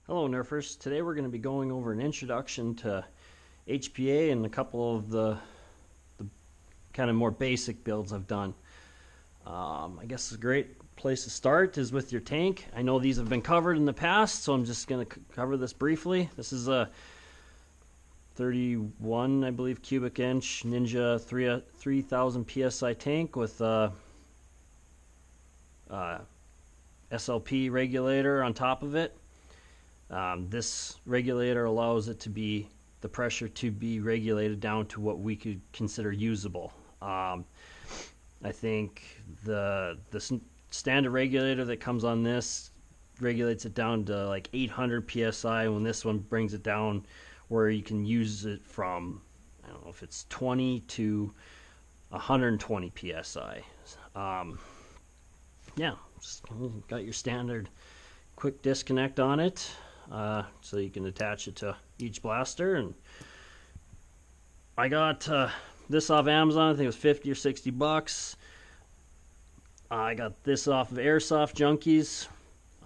Hello Nerfers, today we're going to be going over an introduction to HPA and a couple of the kind of more basic builds I've done. I guess a great place to start is with your tank. I know these have been covered in the past, so I'm just going to cover this briefly. This is a 31, I believe, cubic inch Ninja 3000 PSI tank with SLP regulator on top of it. This regulator allows it to be the pressure to be regulated down to what we could consider usable. I think the standard regulator that comes on this regulates it down to like 800 psi, when this one brings it down where you can use it from, I don't know if it's 20 to 120 psi. Yeah, just got your standard quick disconnect on it. So you can attach it to each blaster. And I got this off Amazon. I think it was 50 or 60 bucks. I got this off of Airsoft Junkies.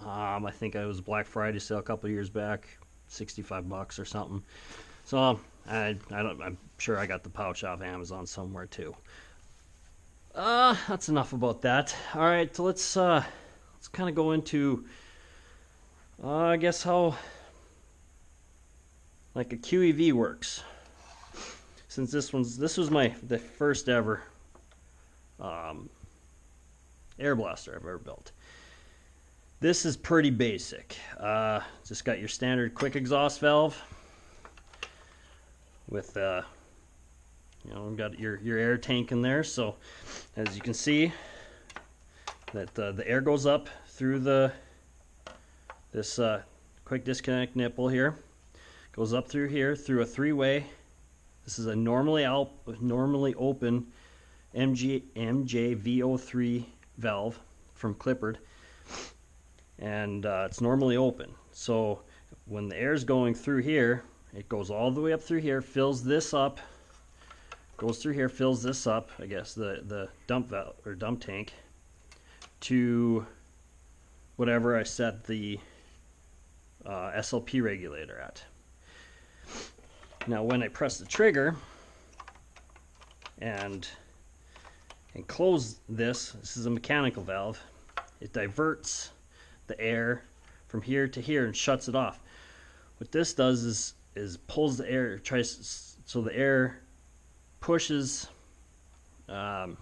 I think it was a Black Friday sale a couple years back, 65 bucks or something. So I'm sure I got the pouch off Amazon somewhere too. That's enough about that. All right, so let's kind of go into I guess how like a QEV works. Since this was the first ever air blaster I've ever built. This is pretty basic. Just got your standard quick exhaust valve with we've got your air tank in there. So as you can see, that the air goes up through this quick disconnect nipple here, goes up through here through a three-way. This is a normally open MJV03 valve from Clippard, and it's normally open. So when the air is going through here, it goes all the way up through here, fills this up, goes through here, fills this up. I guess the dump valve or dump tank to whatever I set the SLP regulator at. Now when I press the trigger and close this is a mechanical valve. It diverts the air from here to here and shuts it off. What this does is pulls the air, so the air pushes, I'm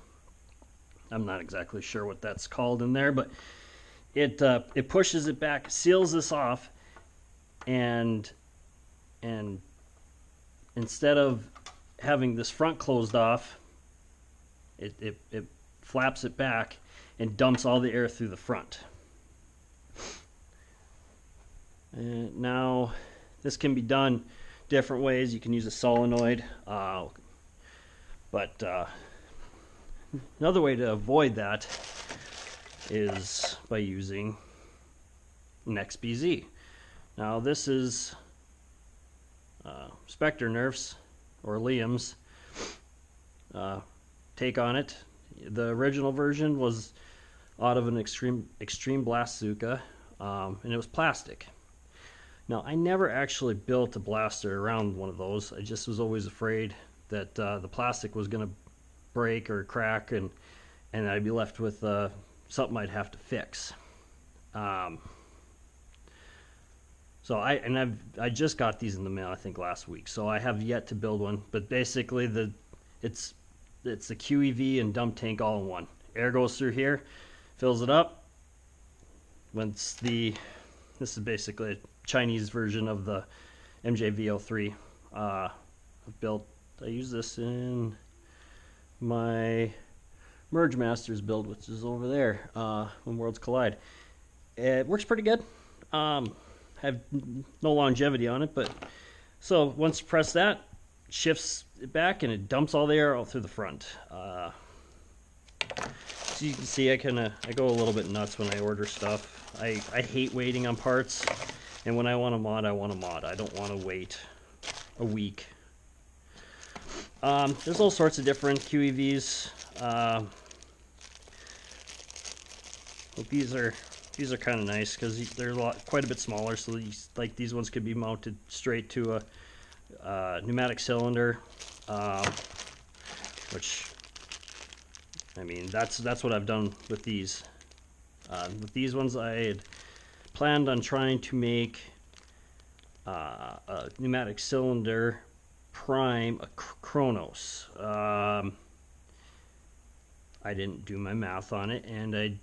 not exactly sure what that's called in there, but it pushes it back, seals this off, and instead of having this front closed off, it flaps it back and dumps all the air through the front. And now this can be done different ways. You can use a solenoid, but another way to avoid that is by using an XBZ. Now this is Spectre Nerf's or Liam's take on it. The original version was out of an extreme Blastzuka, and it was plastic. Now I never actually built a blaster around one of those. I just was always afraid that the plastic was going to break or crack, and I'd be left with something I'd have to fix. So I just got these in the mail, I think last week, so I have yet to build one. But basically it's the QEV and dump tank all in one. Air goes through here, fills it up. This is basically a Chinese version of the MJV03. I use this in my Merge Masters build, which is over there when Worlds Collide. It works pretty good. Have no longevity on it, but so once you press that, shifts it back and it dumps all the air out through the front. So you can see I go a little bit nuts when I order stuff. I hate waiting on parts, and when I want a mod, I want a mod. I don't want to wait a week. There's all sorts of different QEVs. These are These are kind of nice because they're quite a bit smaller. So these ones could be mounted straight to a pneumatic cylinder, which, I mean, that's what I've done with these. With these ones, I had planned on trying to make a pneumatic cylinder prime a Kronos. I didn't do my math on it, and I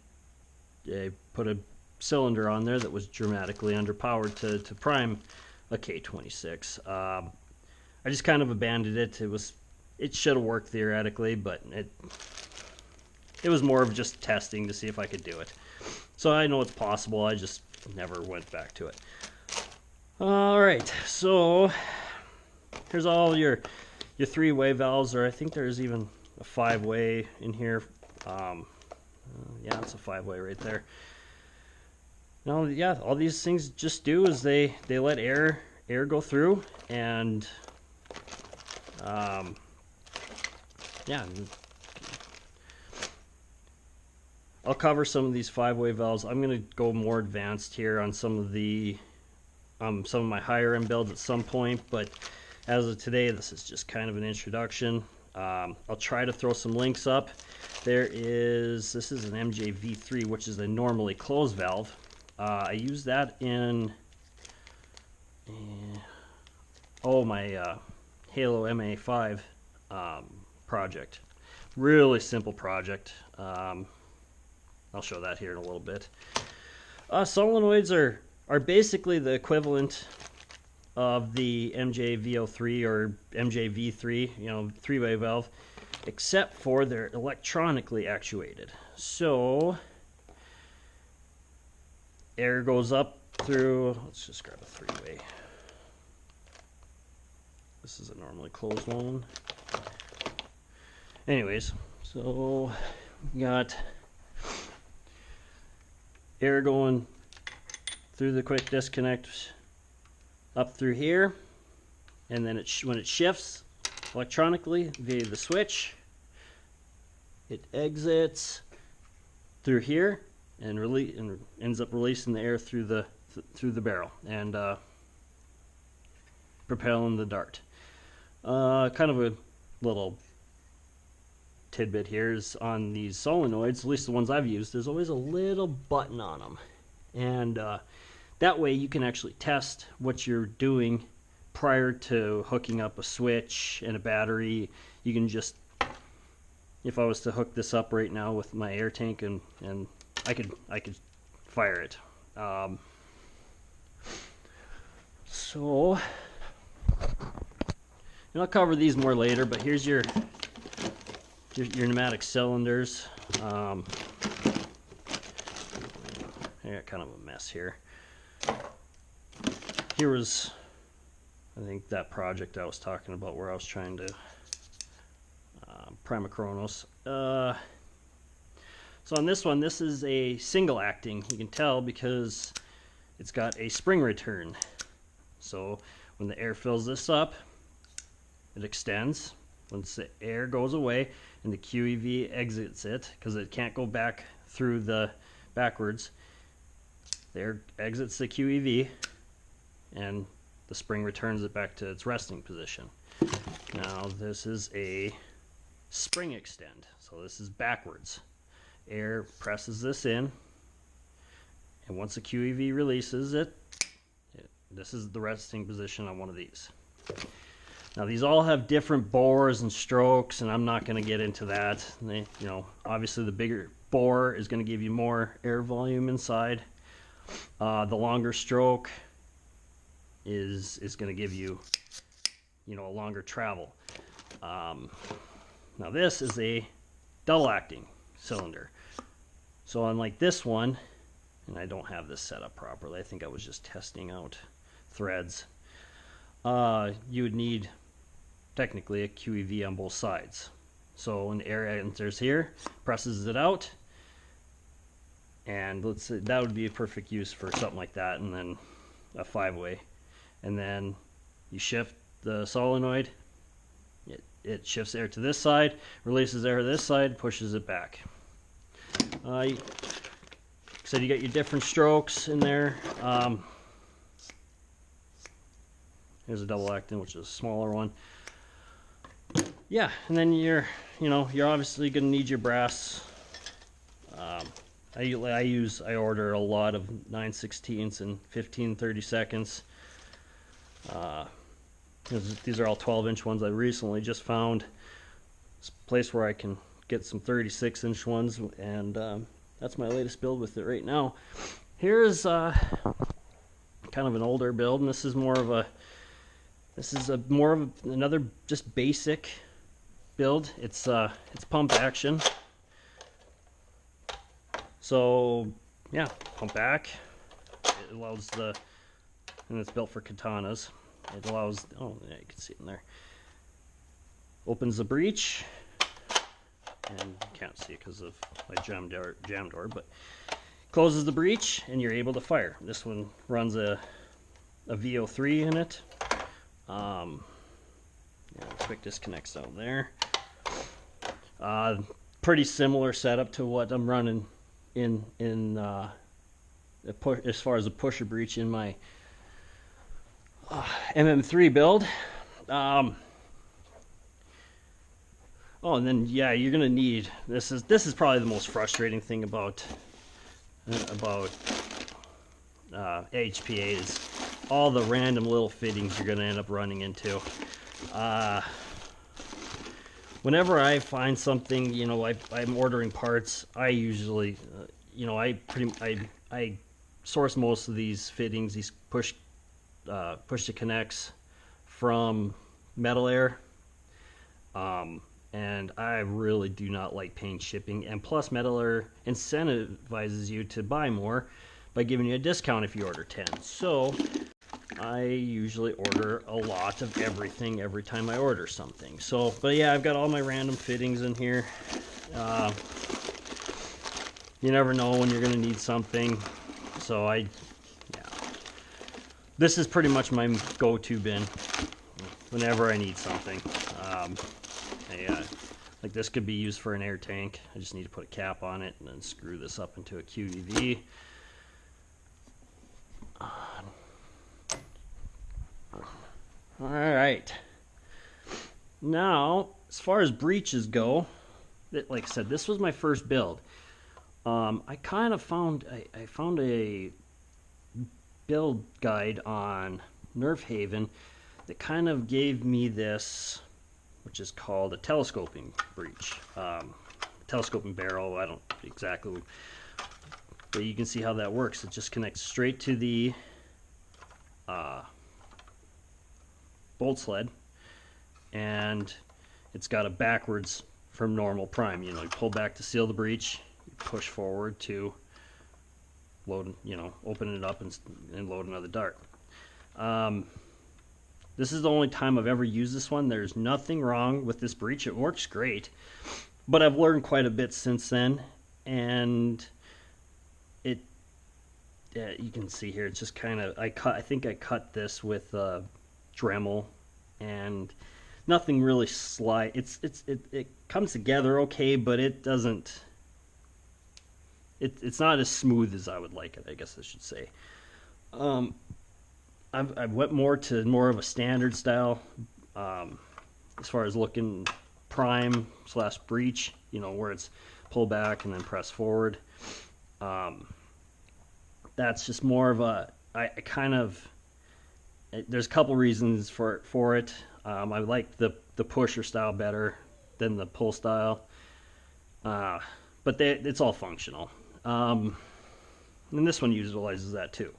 put a cylinder on there that was dramatically underpowered to prime a K26. I just kind of abandoned it. It should have worked theoretically, but it was more of just testing to see if I could do it. So I know it's possible. I just never went back to it. All right, so here's all your 3-way valves, or I think there's even a 5-way in here. Yeah, it's a 5-way right there. Now, yeah, all these things just do is they let air go through, and yeah, I'll cover some of these 5-way valves. I'm going to go more advanced here on some of my higher end builds at some point, but as of today, this is just kind of an introduction. I'll try to throw some links up. This is an MJV3, which is a normally closed valve. I use that in my Halo MA5 project. Really simple project. I'll show that here in a little bit. Solenoids are basically the equivalent of the MJV03 or MJV3, 3-way valve, except for they're electronically actuated. So air goes up through, let's just grab a 3-way. This is a normally closed one. Anyways, so we got air going through the quick disconnect up through here, and then when it shifts electronically via the switch, it exits through here and ends up releasing the air through the barrel and propelling the dart. Kind of a little tidbit here is on these solenoids, at least the ones I've used, there's always a little button on them, and that way you can actually test what you're doing prior to hooking up a switch and a battery. You can just, if I was to hook this up right now with my air tank, and I could fire it. So, and I'll cover these more later, but here's your pneumatic cylinders. I got kind of a mess here. Here was, I think, that project I was talking about where I was trying to prime a Kronos. So on this one, this is a single acting. You can tell because it's got a spring return. So when the air fills this up, it extends. Once the air goes away and the QEV exits it, because it can't go back through the backwards, the air exits the QEV and the spring returns it back to its resting position. Now this is a spring extend, so this is backwards. Air presses this in, and once the QEV releases it, this is the resting position on one of these. Now these all have different bores and strokes, and I'm not going to get into that. Obviously the bigger bore is going to give you more air volume inside. The longer stroke is going to give you, a longer travel. Now this is a double acting cylinder. So unlike this one, and I don't have this set up properly, I think I was just testing out threads, you would need technically a QEV on both sides. So when the air enters here, presses it out, and let's say that would be a perfect use for something like that, and then a 5-way. And then you shift the solenoid, it shifts air to this side, releases air to this side, pushes it back. So you got your different strokes in there. Here's a double acting, which is a smaller one. Yeah, and then you're obviously gonna need your brass. I order a lot of 9/16 and 15/32. These are all 12-inch ones I recently just found. It's a place where I can get some 36-inch ones, and that's my latest build with it right now. Here's kind of an older build, and this is more of another just basic build. It's pump action. So yeah, pump back. It allows and it's built for katanas. It allows, oh yeah, you can see it in there. Opens the breech, and you can't see it because of my jam door, but closes the breech, and you're able to fire. This one runs a VO3 in it. Quick disconnects out there. Pretty similar setup to what I'm running as far as a pusher breech in my MM3 build. Oh, and then yeah, you're gonna need this is probably the most frustrating thing about HPA is all the random little fittings you're gonna end up running into. Whenever I find something, I'm ordering parts, I usually, I source most of these fittings, these push to connects from Metal Air, and I really do not like paying shipping. And plus, Metal Air incentivizes you to buy more by giving you a discount if you order 10. So I usually order a lot of everything every time I order something. So, but yeah, I've got all my random fittings in here. You never know when you're going to need something. So this is pretty much my go-to bin whenever I need something. Like this could be used for an air tank. I just need to put a cap on it and then screw this up into a QEV. Alright, now as far as breeches go, like I said, this was my first build. I kind of found I found a build guide on Nerf Haven that kind of gave me this, which is called a telescoping breech, telescoping barrel. I don't exactly, but you can see how that works. It just connects straight to the bolt sled, and it's got a backwards from normal prime. You pull back to seal the breech, you push forward to load, open it up and load another dart. This is the only time I've ever used this one. There's nothing wrong with this breech. It works great, but I've learned quite a bit since then, and you can see here, it's just kind of, I think I cut this with Dremel, and nothing really it comes together okay, but it doesn't, it's not as smooth as I would like it, I guess I should say. I went more of a standard style, as far as looking prime / breech, where it's pull back and then press forward. That's just more of a, there's a couple reasons for it. I like the pusher style better than the pull style, but it's all functional. And this one utilizes that too.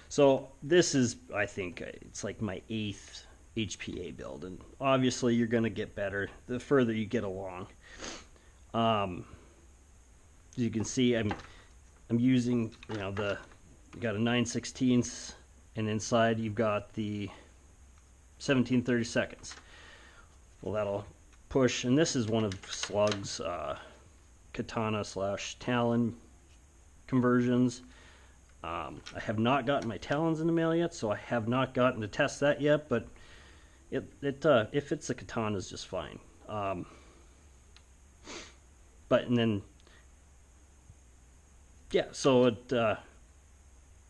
So this is, I think, it's like my 8th HPA build, and obviously you're going to get better the further you get along. As you can see, I'm using, you got a 9/16, and inside you've got the 17/32. Well, that'll push, and this is one of Slug's katana / talon conversions. I have not gotten my talons in the mail yet, so I have not gotten to test that yet, but if it's a katana, is just fine. And then yeah, so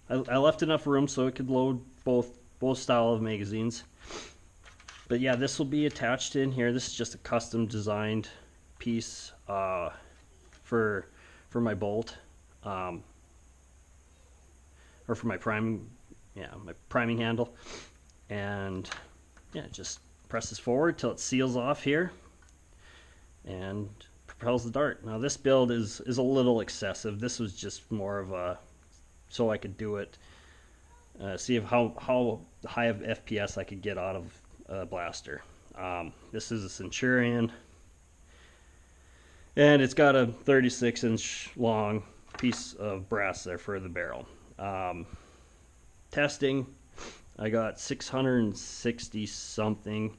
I left enough room so it could load both style of magazines. But yeah, this will be attached in here. This is just a custom designed piece for my bolt, or for my priming, my priming handle. And yeah, it just presses forward till it seals off here and propels the dart. Now this build is a little excessive. This was just more of a so I could do it, see if how high of FPS I could get out of a blaster. This is a Centurion, and it's got a 36-inch long piece of brass there for the barrel. Testing, I got 660 something.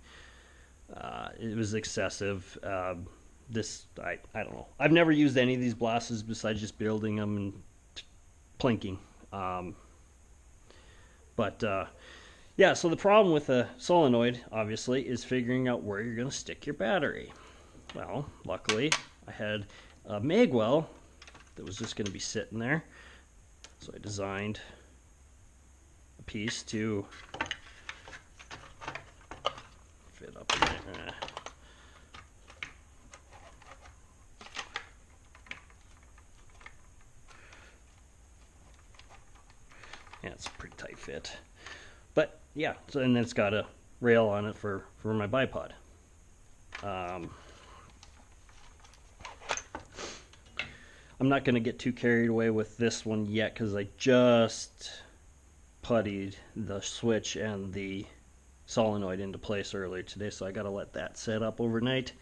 It was excessive. This I don't know. I've never used any of these blasters besides just building them and plinking. Yeah, so the problem with a solenoid, obviously, is figuring out where you're going to stick your battery. Well, luckily, I had a mag well that was just going to be sitting there. So I designed a piece to fit up in there. Yeah, it's a pretty tight fit. But yeah, so and it's got a rail on it for my bipod. I'm not going to get too carried away with this one yet because I just puttied the switch and the solenoid into place earlier today, so I got to let that set up overnight.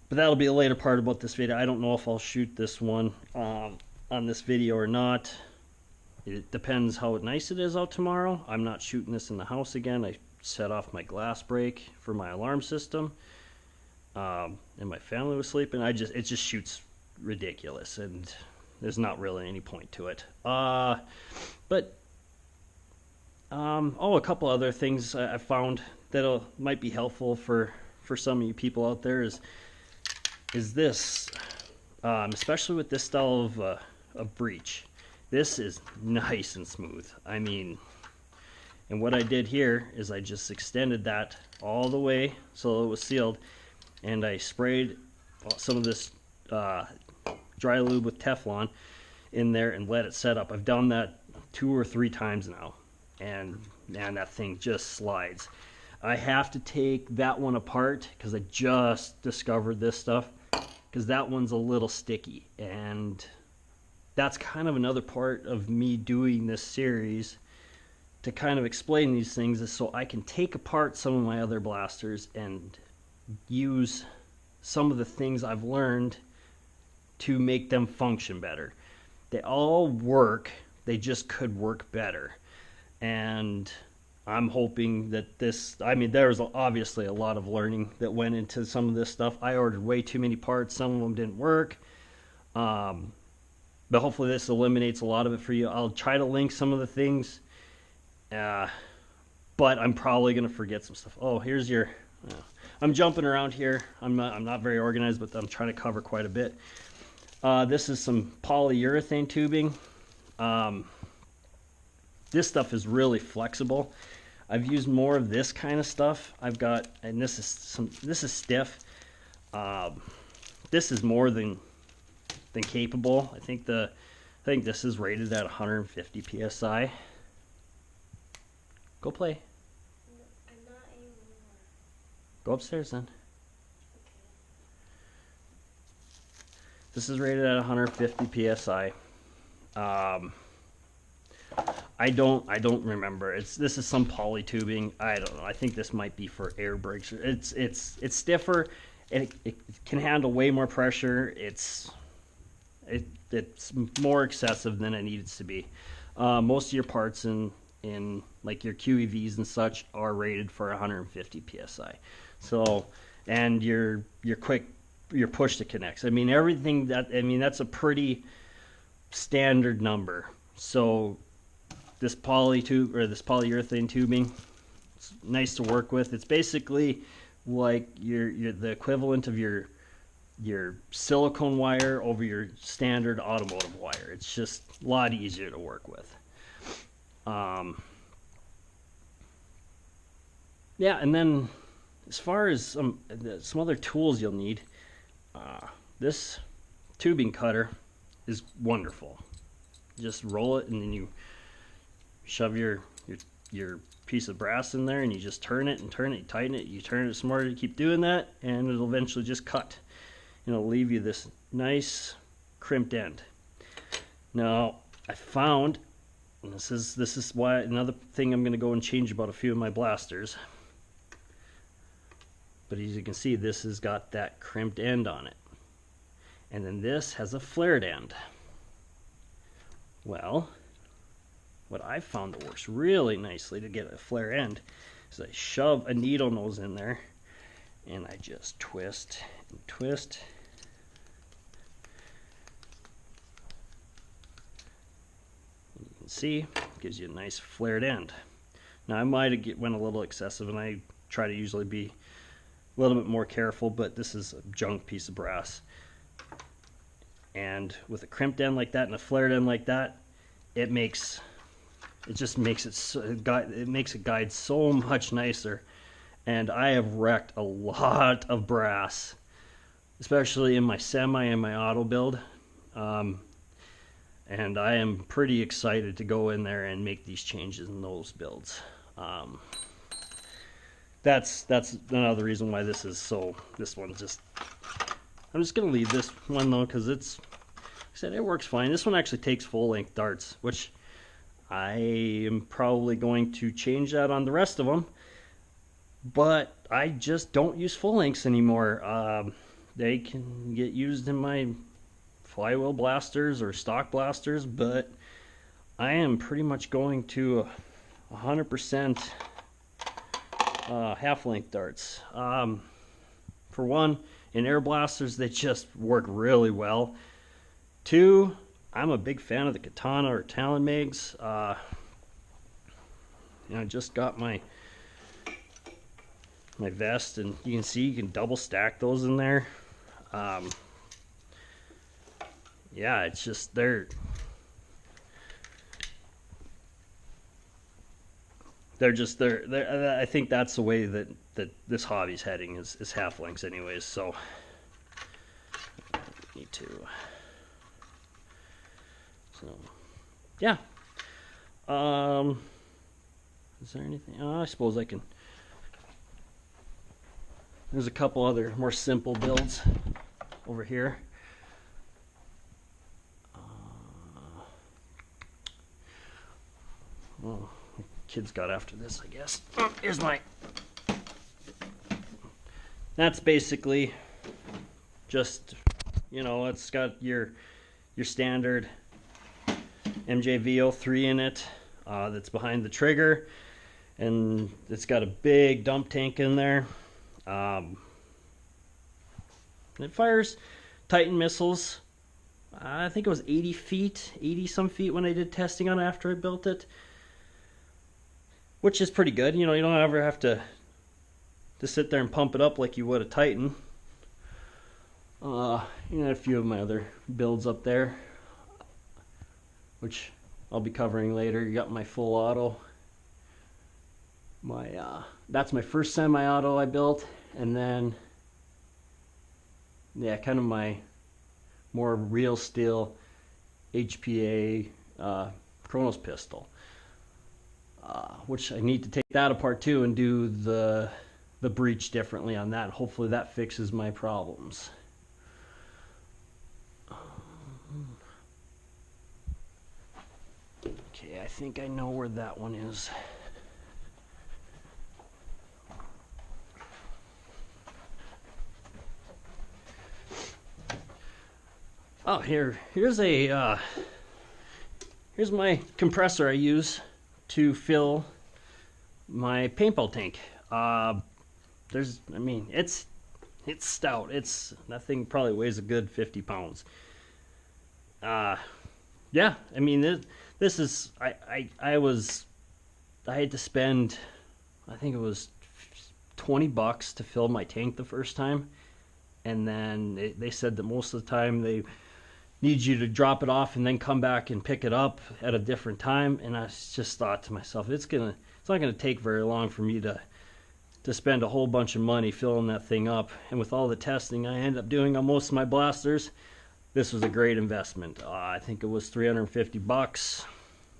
But that'll be a later part about this video. I don't know if I'll shoot this one on this video or not. It depends how nice it is out tomorrow. I'm not shooting this in the house again. I set off my glass break for my alarm system, and my family was sleeping. It just shoots ridiculous, and there's not really any point to it. A couple other things I found that might be helpful for some of you people out there is this, especially with this style of breech. This is nice and smooth. I mean, and what I did here is I just extended that all the way so it was sealed, and I sprayed some of this dry lube with Teflon in there and let it set up. I've done that 2 or 3 times now, and man, that thing just slides. I have to take that one apart because I just discovered this stuff, because that one's a little sticky, and that's kind of another part of me doing this series, to kind of explain these things, is so I can take apart some of my other blasters and use some of the things I've learned to make them function better. They all work, they just could work better. And I'm hoping that this, I mean, there was obviously a lot of learning that went into some of this stuff. I ordered way too many parts, some of them didn't work. But hopefully this eliminates a lot of it for you. I'll try to link some of the things, but I'm probably going to forget some stuff. Oh, here's your, I'm jumping around here. I'm not very organized, but I'm trying to cover quite a bit. This is some polyurethane tubing. This stuff is really flexible. I've used more of this kind of stuff. I've got, and this is stiff. This is more than capable. I think this is rated at 150 psi. Go play. I'm not anymore. Go upstairs then. Okay. This is rated at 150 psi. I don't remember. This is some poly tubing. I don't know. I think this might be for air brakes. It's stiffer, and it can handle way more pressure. It's more excessive than it needs to be. Most of your parts in like your QEVs and such are rated for 150 psi. So, and your push to connects. I mean, that's a pretty standard number. So this polyurethane tubing, it's nice to work with. It's basically like the equivalent of your your silicone wire over your standard automotive wire. It's just a lot easier to work with. Yeah, and then as far as some other tools you'll need, this tubing cutter is wonderful. Just roll it and then you shove your piece of brass in there and you just turn it and turn it, you tighten it, you turn it some more, you keep doing that, and it'll eventually just cut. It'll leave you this nice crimped end. Now I found, and this is why another thing I'm going to go and change about a few of my blasters. But as you can see, this has got that crimped end on it. And then this has a flared end. Well, what I found that works really nicely to get a flare end is I shove a needle nose in there and I just twist and twist. And you can see, it gives you a nice flared end. Now I might have went a little excessive, and I try to usually be a little bit more careful, but this is a junk piece of brass. And with a crimped end like that and a flared end like that, it just makes it makes it guide so much nicer. And I have wrecked a lot of brass, especially in my semi and my auto build. And I am pretty excited to go in there and make these changes in those builds. That's another reason why this one's just, I'm just gonna leave this one though, because it's, like I said, it works fine. This one actually takes full length darts, which I am probably going to change that on the rest of them, but I just don't use full lengths anymore. They can get used in my flywheel blasters or stock blasters, but I am pretty much going to 100% half-length darts. For one, in air blasters, they just work really well. Two, I'm a big fan of the Katana or Talon mags. I just got my vest, and you can see you can double stack those in there. Yeah, it's just they're I think that's the way that this hobby's heading is half lengths anyways. So need to. So yeah. Is there anything? I suppose I can. There's a couple other more simple builds over here. Well, kids got after this, I guess. Here's my. That's basically just, it's got your standard MJV03 in it that's behind the trigger, and it's got a big dump tank in there. It fires Titan missiles. I think it was 80 some feet when I did testing on it after I built it, which is pretty good. You don't ever have to sit there and pump it up like you would a Titan. A few of my other builds up there, which I'll be covering later. You got my full auto. That's my first semi-auto I built, and then kind of my more real steel HPA Kronos pistol, which I need to take that apart too and do the breech differently on that. Hopefully that fixes my problems. Okay, I think I know where that one is. Oh, here's my compressor I use to fill my paintball tank. It's stout. That thing probably weighs a good 50 pounds. Yeah, this is, I had to spend, I think it was $20 to fill my tank the first time, and then they said that most of the time they need you to drop it off and then come back and pick it up at a different time. And I just thought to myself, it's not gonna take very long for me to spend a whole bunch of money filling that thing up. And with all the testing I end up doing on most of my blasters, this was a great investment. I think it was $350.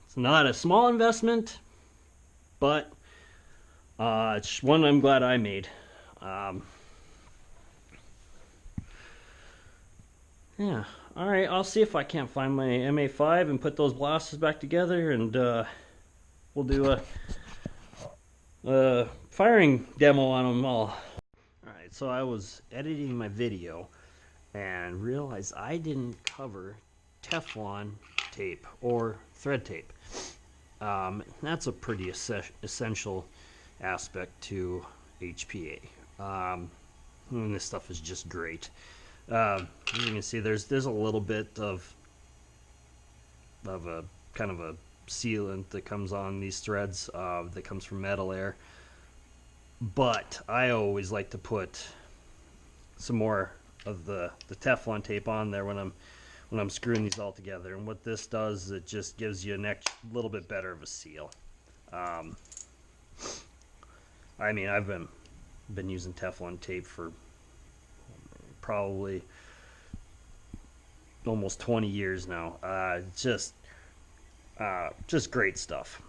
It's not a small investment, but it's one I'm glad I made. Yeah. All right. I'll see if I can't find my MA5 and put those blasters back together, and we'll do a firing demo on them all. All right. So I was editing my video and realized I didn't cover Teflon tape or thread tape. That's a pretty essential aspect to HPA. And this stuff is just great. As you can see, there's a little bit of a kind of a sealant that comes on these threads that comes from metal air. But I always like to put some more of the Teflon tape on there when I'm screwing these all together. And what this does, it just gives you a little bit better of a seal. I mean, I've been using Teflon tape for probably almost 20 years now. Just great stuff.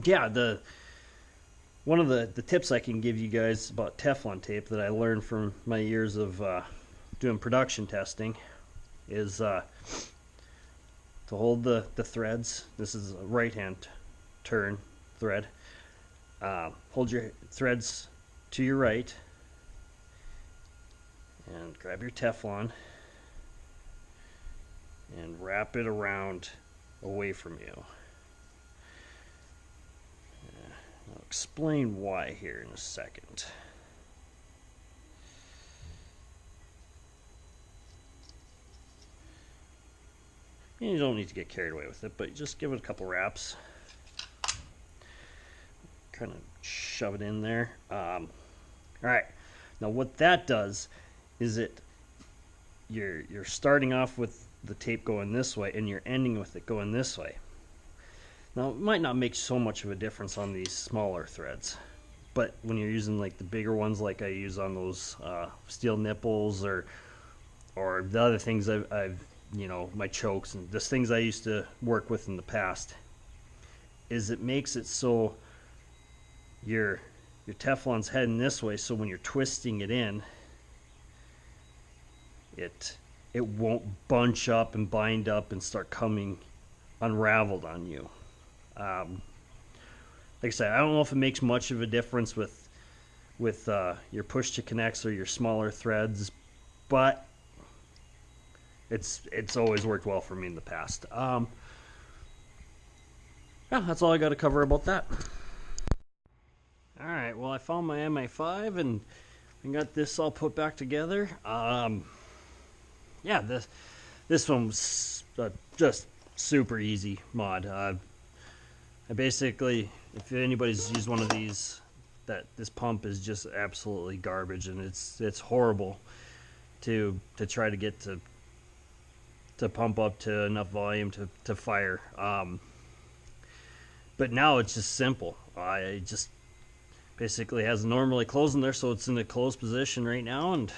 Yeah, one of the tips I can give you guys about Teflon tape that I learned from my years of doing production testing is to hold the threads. This is a right-hand turn thread. Hold your threads to your right and grab your Teflon and wrap it around away from you. I'll explain why here in a second. And you don't need to get carried away with it, but just give it a couple wraps. Kind of shove it in there. Alright, now what that does is you're starting off with the tape going this way and you're ending with it going this way. Now it might not make so much of a difference on these smaller threads, but when you're using like the bigger ones like I use on those steel nipples or the other things I've you know, my chokes and just things I used to work with in the past, is it makes it so your Teflon's heading this way, so when you're twisting it in, it won't bunch up and bind up and start coming unraveled on you. Like I said, I don't know if it makes much of a difference with your push to connects or your smaller threads, but it's always worked well for me in the past. Yeah, that's all I got to cover about that. Alright, well I found my MA5 and got this all put back together. Yeah, this one was just super easy mod. I basically, if anybody's used one of these, this pump is just absolutely garbage, and it's horrible to try to get to pump up to enough volume to fire. But now it's just simple. I just basically has normally closed in there, so it's in a closed position right now, and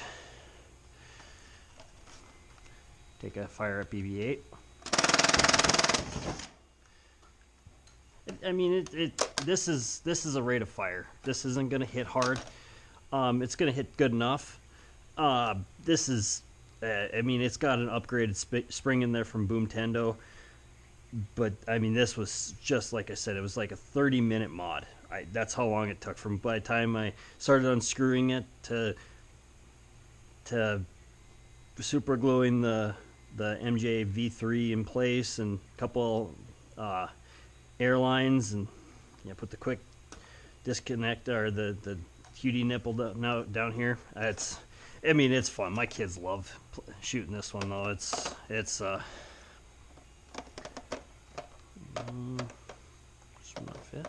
take a fire up BB-8. I mean, this is a rate of fire. This isn't going to hit hard. It's going to hit good enough. This is, I mean, it's got an upgraded spring in there from Boom Tendo, but I mean, this was just like I said, it was like a 30-minute mod. That's how long it took from by the time I started unscrewing it to super gluing the MJ V3 in place and a couple airlines, and put the quick disconnect or the QD nipple down here. I mean, it's fun. My kids love shooting this one though. It's this will not fit.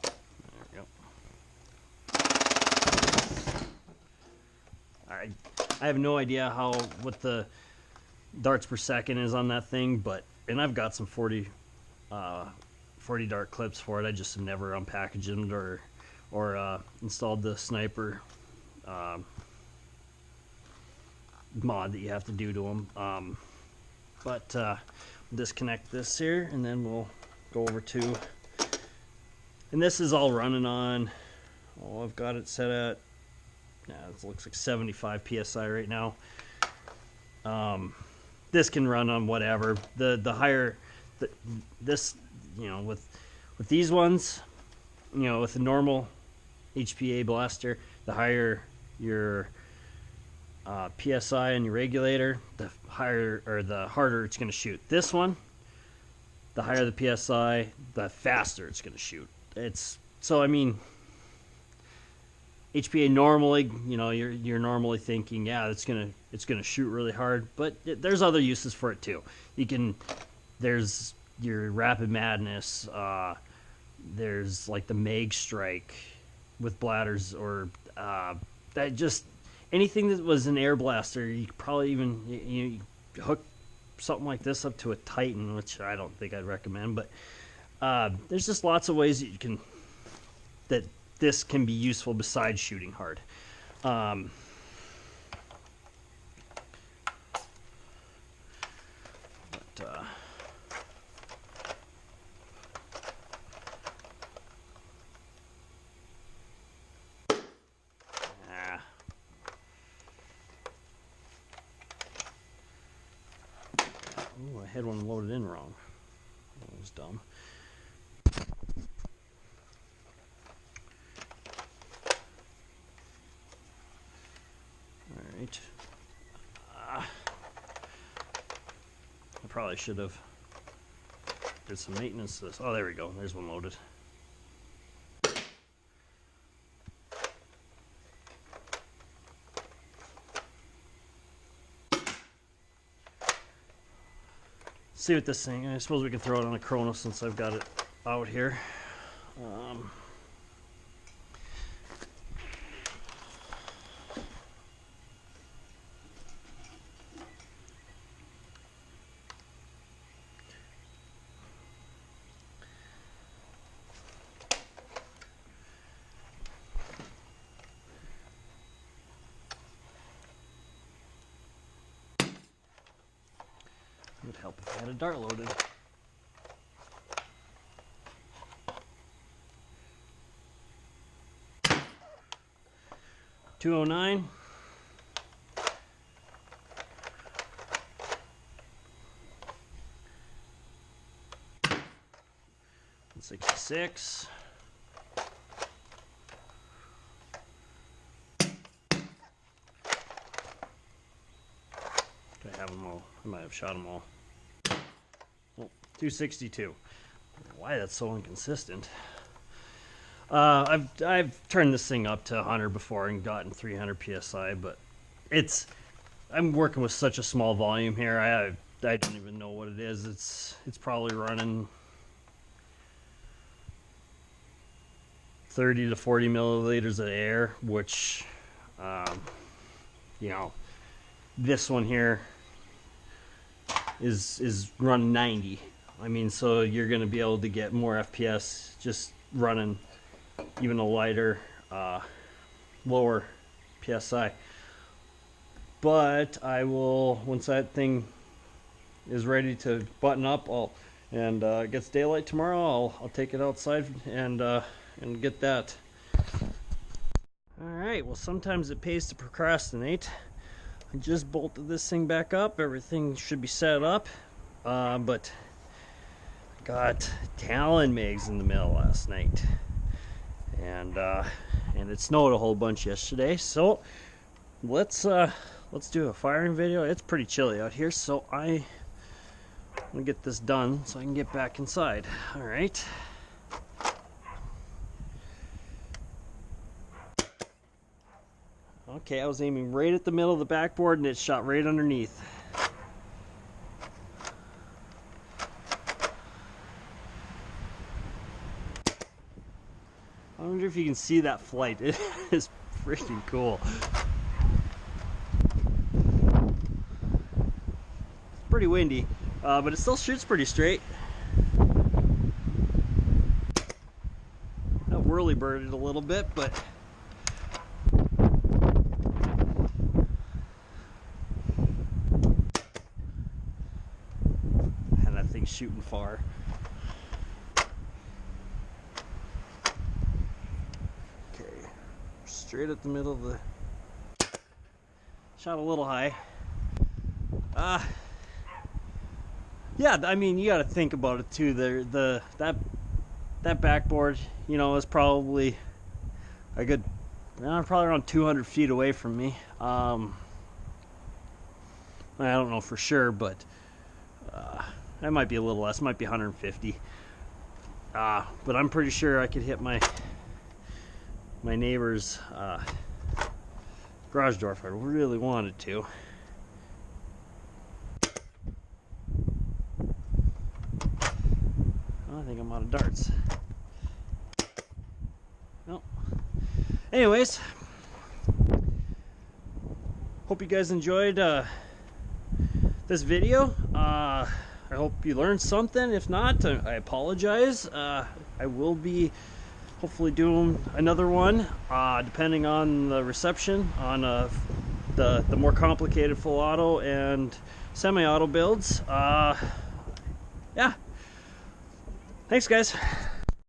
There we go. I have no idea what the darts per second is on that thing, and I've got some 40 dart clips for it. I just have never unpackaged them or installed the sniper mod that you have to do to them. Disconnect this here, and then we'll go over to, and this is all running on, I've got it set at, it looks like 75 psi right now. This can run on whatever. The higher this, with these ones, with a normal HPA blaster, the higher your PSI and your regulator, the higher or the harder it's going to shoot. This one, the higher the PSI, the faster it's going to shoot. So I mean, HPA normally, you're normally thinking, yeah, it's gonna shoot really hard, but there's other uses for it too. There's your Rapid Madness, there's like the Mag Strike with bladders, or that just anything that was an air blaster. You could probably even you hook something like this up to a Titan, which I don't think I'd recommend, but there's just lots of ways that this can be useful besides shooting hard. Ooh, I had one loaded in wrong. That was dumb. Alright. I probably should have did some maintenance to this. Oh, there we go. There's one loaded. See what this thing, I suppose we can throw it on a Chrono since I've got it out here. It would help if I had a dart loaded. $209. $66. Do I have them all? I might have shot them all. Oh, 262. Why that's so inconsistent? I've turned this thing up to 100 before and gotten 300 psi, but I'm working with such a small volume here. I don't even know what it is. It's probably running 30 to 40 milliliters of air, which this one here is running 90. I mean, so you're going to be able to get more FPS just running even a lighter, lower PSI. But I will, once that thing is ready to button up, and it gets daylight tomorrow, I'll take it outside and get that. All right. Well, sometimes it pays to procrastinate. I just bolted this thing back up. Everything should be set up, but I got Talon Mags in the mail last night, and it snowed a whole bunch yesterday. So let's do a firing video. It's pretty chilly out here, so I'm gonna get this done so I can get back inside. All right. Okay, I was aiming right at the middle of the backboard and it shot right underneath. I wonder if you can see that flight. It is freaking cool. pretty windy, but it still shoots pretty straight. I whirly birded a little bit, but and that thing's shooting far. Okay, straight at the middle of the. Shot a little high. Yeah, I mean, you got to think about it too. That backboard, you know, is probably a good, probably around 200 feet away from me. I don't know for sure, but that might be a little less. Might be 150. But I'm pretty sure I could hit my neighbor's garage door if I really wanted to. I think I'm out of darts. Well, anyways, hope you guys enjoyed this video. I hope you learned something. If not, I apologize. I will be hopefully doing another one, depending on the reception on the more complicated full auto and semi-auto builds. Yeah. Thanks, guys.